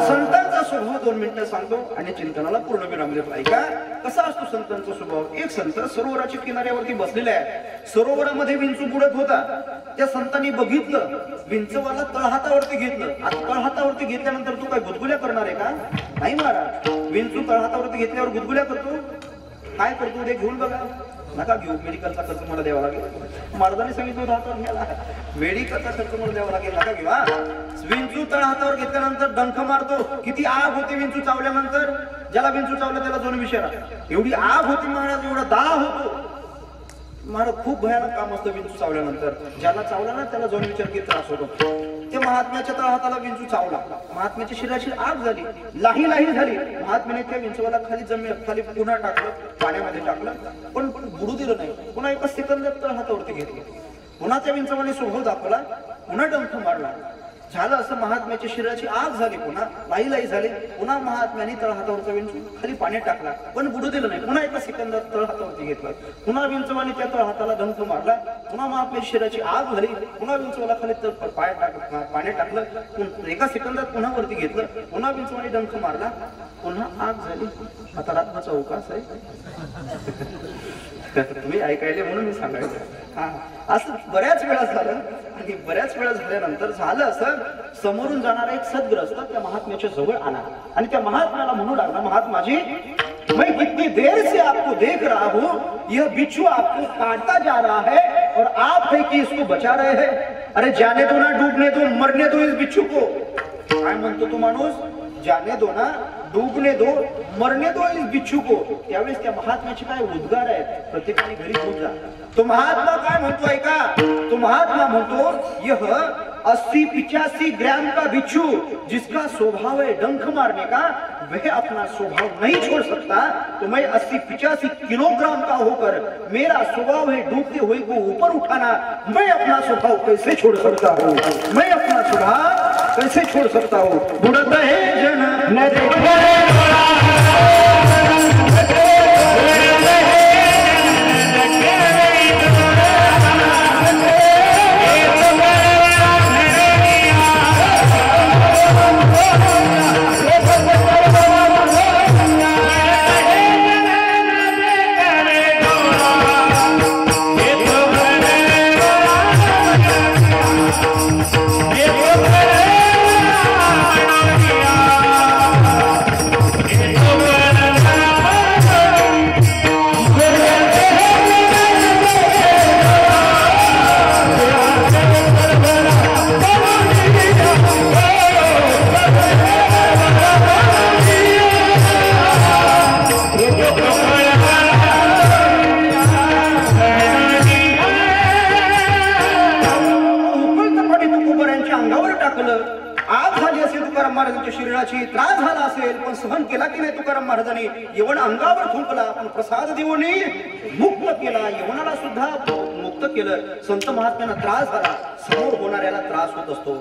संतांचा स्वभाव 2 मिनिटं सांगतो आणि चिंतनाला पूर्ण विराम देतो. ऐका कसा असतो संतांचा स्वभाव. एक संत सरोवराच्या किनाऱ्यावरती बसलेला आहे. सरोवरामध्ये विंचू बुडत होता. त्या संतांनी बघितलं, विंचवाला तळहातावरती घेतलं. आता तळहातावरती घेतल्यानंतर तू काय गुदगुल्या करणार आहे का? नाही महाराज. विंचू तळहातावरती घेतल्यावर गुदगुल्या करतो. काय करतो ते घेऊन बघा. नका घेऊ, मेडिकलचा खर्च मला द्यावा लागेल. महाराजांनी सांगितलं हातावर घ्यायला, मेडिकलचा खर्च मला द्यावा लागेल. नका घेऊ. विंचू तळ हातावर घेतल्यानंतर डंख मारतो. किती आग होते विंचू चावल्यानंतर. ज्याला विंचू चावलं त्याला जाऊन विचारा. एवढी आग होती महाराज, एवढा दाह होतो महाराज. खूप भयानक काम असतं विंचू चावल्यानंतर. ज्याला चावला ना त्याला जाऊन विचार किती त्रास होतो. त्या महात्म्याच्या तळहाताला विंचू चावला. महात्म्याच्या शरीराची आग झाली, लाही लाही झाली. महात्म्याने त्या विंचवाला खाली पुन्हा टाकलं, पाण्यामध्ये टाकलं, पण बुडू दिलं नाही. पुन्हा एका सेकंदात तळहातावरती घेतलं. पुन्हा त्या विंचवाने स्वभाव दाखवला, पुन्हा डंख मारला. झालं असं महात्म्याच्या शरीराची आग झाली, पुन्हा लाई लाई झाली. पुन्हा महात्म्याने तळहातावरचा विंचू खाली पाण्यात टाकला, पण बुडू दिलं नाही. पुन्हा एका सेकंदात तळहातावरती घेतलं. पुन्हा विंचवाने त्या तळहाताला डंख मारला. पुन्हा महात्म्याच्या शरीराची आग झाली. पुन्हा विंचवाला खाली पाण्यात टाकलं, एका सेकंदात पुन्हा वरती घेतलं. पुन्हा विंचवाने डंख मारला, पुन्हा आग झाली. आता रात्रीचा अवकाश आहे. तुम्ही ऐकायले म्हणून मी सांगायचं. असं बऱ्याच वेळा झालं. आणि बऱ्याच वेळा झाल्यानंतर झालं असं, समोरून जाणारा एक सद्ग्रस्त त्या महात्म्याच्या जवळ आला आणि त्या महात्म्याला म्हणू लागला, महात्मा जी, मैं कितनी देर से आपको देख रहा हूँ, यह बिच्छू आपको काटता जा रहा है और आप है कि इसको बचा रहे हैं. अरे जाने दो ना, डूबने दो, मरने दो इस बिच्छू को. काय म्हणतो तो माणूस? जाने दो ना, डूबने दो, मरने दो इस बिच्छू को. त्यावेळेस त्या महात्म्याचे काय उद्गार आहेत, प्रत्येकाने घरी घेऊन जा. तो महात्मा काय म्हणतो ऐका. तो महात्मा म्हणतो, यह 80-85 ग्राम का बिच्छू जिसका स्वभाव है डंक मारने का, वह अपना स्वभाव नहीं छोड़ सकता. तो मैं 80-85 किलोग्राम का होकर मेरा स्वभाव है डूबते हुए को ऊपर उठाना, मैं अपना स्वभाव कैसे छोड़ सकता हूँ? मैं अपना स्वभाव कैसे छोड़ सकता हूँ? बुढ़त है जन न देखे शरीराची त्रास झाला असेल, पण सहन केला की नाही तुकाराम महाराजांनी. यवन अंगावर थुंकला, पण प्रसाद देऊनी मुक्त केला. यवनाला सुद्धा मुक्त केलं. संत महात्म्यांना त्रास झाला, समोर होणाऱ्याला त्रास होत असतो.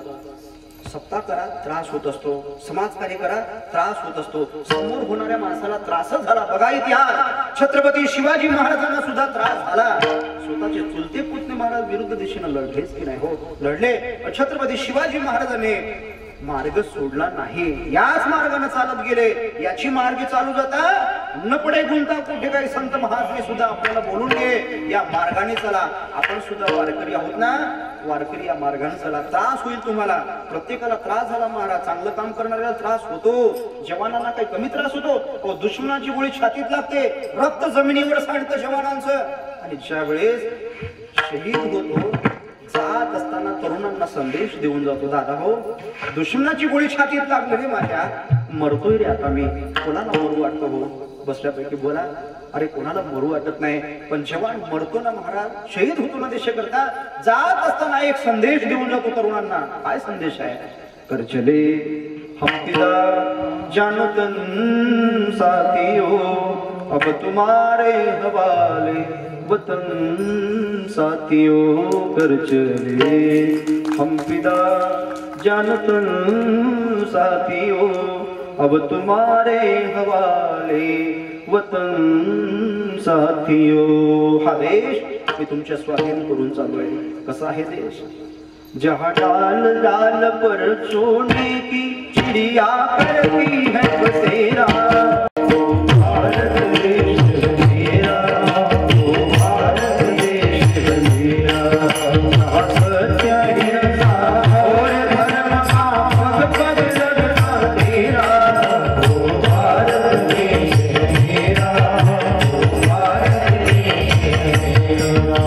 सप्ताह करा, त्रास होत असतो. समाज कार्य करा, त्रास होत असतो. समोर होणाऱ्या माणसाला त्रासच झाला. बघा इतिहास, छत्रपती शिवाजी महाराजांना सुद्धा त्रास झाला. स्वतःचे चुलते पुतणे महाराज विरुद्ध दिशेनं लढलेच की नाही? हो, लढले. छत्रपती शिवाजी महाराजांनी मार्ग सोडला नाही, याच मार्गाने चालत गेले. याची मार्गे चालू जाता न पडे गुंता कुठे. काही संत महात्मे सुद्धा आपल्याला बोलून घे, या मार्गाने चला. आपण सुद्धा वारकरी आहोत ना, वारकरी या मार्गाने चला. त्रास होईल तुम्हाला, प्रत्येकाला त्रास झाला महाराज. चांगलं काम करणाऱ्याला त्रास होतो, जवानांना काही कमी त्रास होतो. दुश्मनाची गोळी छातीत लागते, रक्त जमिनीवर सांडतं जवानांचं. आणि ज्या वेळेस शहीद होतो, जात असताना तरुणांना संदेश देऊन जातो, दादा हो, दुश्मनाची गोळी छातीत लागली रे माझ्या, मरतोय रे आता मी. कोणाला मरू वाटतं हो? बसल्यापैकी बोला. अरे कोणाला मरू वाटत नाही, पण जवान मरतो ना महाराज, शहीद होतो ना देशाकरता, जात असताना एक संदेश देऊन जातो तरुणांना. काय संदेश आहे? कर चले हम पिता जानो तन साथियों, अब तुम्हारे हवाले वतन साथियों. कर चले हम पिता जानो तन साथियों, अब तुम्हारे हवाले वतन साथियों. हा देश मी तुमच्या स्वाधीन करून चालू आहे. कसा आहे देश? जहाँ डाल डाल पर सोने की चिड़िया करती है बसेरा, भारत देश मेरा, ओ भारत देश मेरा. सत्य हिंसा और धर्म का पग पग लगना तेरा, ओ भारत देश मेरा, ओ भारत देश मेरा.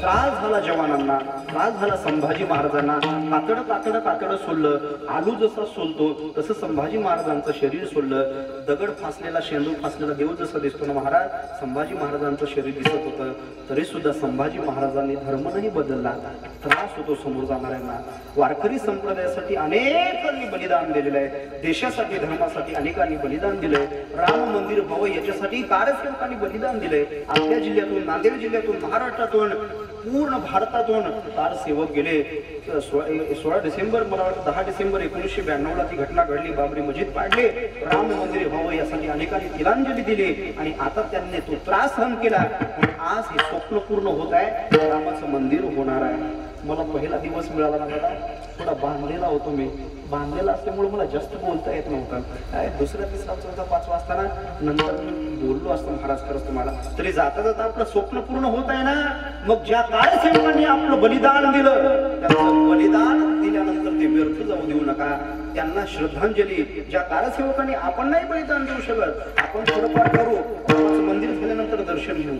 त्रास झाला जवानांना, त्रास झाला संभाजी महाराजांना कातड सोडलं. आलू जसा सोलतो तसं संभाजी महाराजांचं शरीर सोडलं. दगड फासलेला शेंदूर फासलेला देव जसा दिसतो ना महाराज, संभाजी महाराजांचं शरीर दिसत होतं. तरी सुद्धा संभाजी महाराजांनी धर्म नाही बदलला. त्रास होतो समोर जाणाऱ्यांना. वारकरी संप्रदायासाठी अनेकांनी बलिदान दिलेलं आहे. देशासाठी धर्मासाठी अनेकांनी बलिदान दिलंय. राम मंदिर व्हावं याच्यासाठी कारसेवकांनी बलिदान दिलंय. आपल्या जिल्ह्यातून, नांदेड जिल्ह्यातून, महाराष्ट्रातून, पूर्ण भारतातून कारसेवक गेले. 16 डिसेंबर, मला वाटतं 10 डिसेंबर 1992 ती घटना घडली. बाबरी मस्जिद पाडले. राम मंदिर व्हावं यासाठी अनेकांनी तिलांजली दिली आणि आता त्यांनी तो त्रास सहन केला. पण आज हे स्वप्न पूर्ण होत आहे. रामाचं मंदिर होणार आहे. मला पहिला दिवस मिळाला ना दादा, थोडा बांधलेला होतो मी. बांधलेला असल्यामुळे मला जास्त बोलता येत नव्हतं. काय दुसऱ्या तिसरा चौथा 5 वाजता ना नंतर मी बोललो असतो महाराज खरंच तुम्हाला. तरी जाता जाता आपलं स्वप्न पूर्ण होत आहे ना. मग ज्या कारसेवकांनी आपलं बलिदान दिलं, त्यांचं बलिदान दिल्यानंतर ते व्यर्थ जाऊ देऊ नका. त्यांना श्रद्धांजली. ज्या कारसेवकांनी आपण नाही बलिदान देऊ शकत, आपण थोडंफार करू. रामाचं मंदिर झाल्यानंतर दर्शन घेऊ.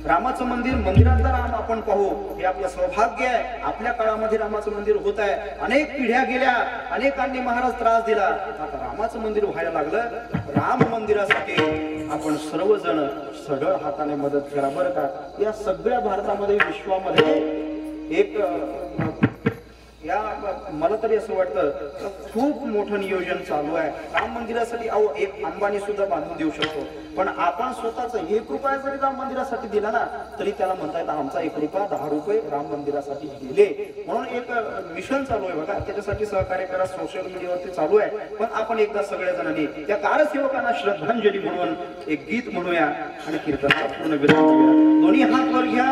रामाचं मंदिर, मंदिरातला राम आपण पाहू. हे आपलं सौभाग्य आहे. आपल्या काळामध्ये रामाचं मंदिर होत आहे. अनेक पिढ्या गेल्या, अनेकांनी महाराज त्रास दिला. आता रामाचं मंदिर व्हायला लागलं. राम मंदिरासाठी आपण सर्वजण सढळ हाताने मदत करा बरं का. या सगळ्या भारतामध्ये, विश्वामध्ये एक मला तरी असं वाटतं खूप मोठं नियोजन चालू आहे राम मंदिरासाठी. एक अंबानी सुद्धा बांधून देऊ शकतो. पण आपण स्वतःच 1 रुपया जरी राम मंदिरासाठी दिला ना, तरी त्याला म्हणता येतं आमचा 1 रुपया 10 रुपये राम मंदिरासाठी दिले. म्हणून एक मिशन चालू आहे बघा. त्याच्यासाठी सहकार्य करा. सोशल मीडियावरती चालू आहे. पण आपण एकदा सगळ्या जणांनी त्या कारसेवकांना श्रद्धांजली म्हणून एक गीत म्हणूया आणि कीर्तनाला पूर्ण विराम देऊया. दोन्ही हात वर घ्या.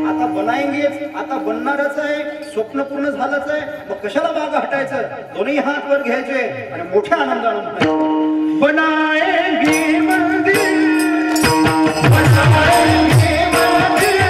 आता बनाएंगेच, आता बनणारच आहे. स्वप्न पूर्ण झालंच आहे. मग कशाला मागं हटायचं. दोन्ही हात वर घ्यायचे आणि मोठ्या आनंदाने म्हणायचं, बनाएंगे मंदिर, बनाएंगे मंदिर,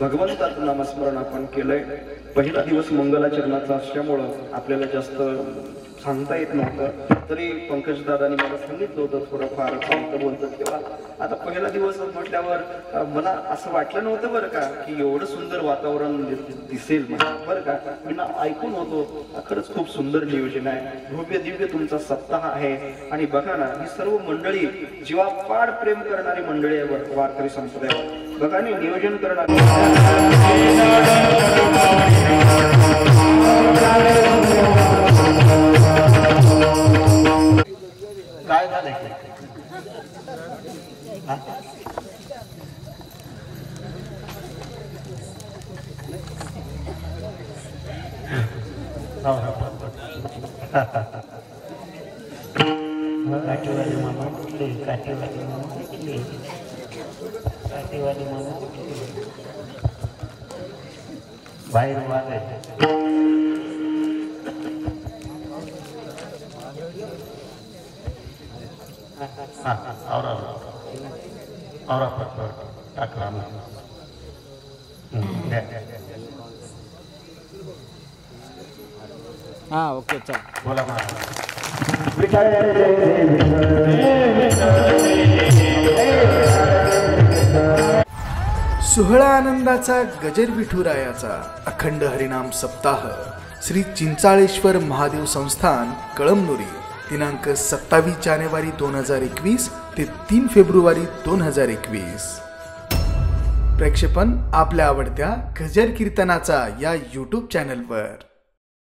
भगवंताचं नामस्मरण आपण केलंय. पहिला दिवस मंगलाचरणाचा असल्यामुळं आपल्याला जास्त सांगता येत नव्हतं. तरी पंकज दादांनी मला सांगितलं होतं थोडंफार सांगतं बोलतं तेव्हा. आता पहिला दिवस म्हटल्यावर मला असं वाटलं नव्हतं बरं का की एवढं सुंदर वातावरण दिसेल मला बरं का. मी ना ऐकून होतो. खरंच खूप सुंदर नियोजन आहे. भव्य दिव्य तुमचा सप्ताह आहे. आणि बघा ना ही सर्व मंडळी जीवापाड प्रेम करणारी मंडळी आहे वारकरी संप्रदाय. बघा ना नियोजन करणारी काय झालंय काठीवाली मामा कुठली काठीवाली मामा कुठली काठीवाली मामा कुठली बाहेर वाले और टाकला हाँ ओके चल बोला सोहळा आनंदाचा गजर विठुरायाचा अखंड हरिनाम सप्ताह श्री चिंचाळेश्वर महादेव संस्थान कळमनुरी दिनांक 27 जानेवारी 2021 ते 3 फेब्रुवारी 2021. प्रक्षेपण आपल्या आवडत्या गजर कीर्तनाचा या YouTube चॅनलवर.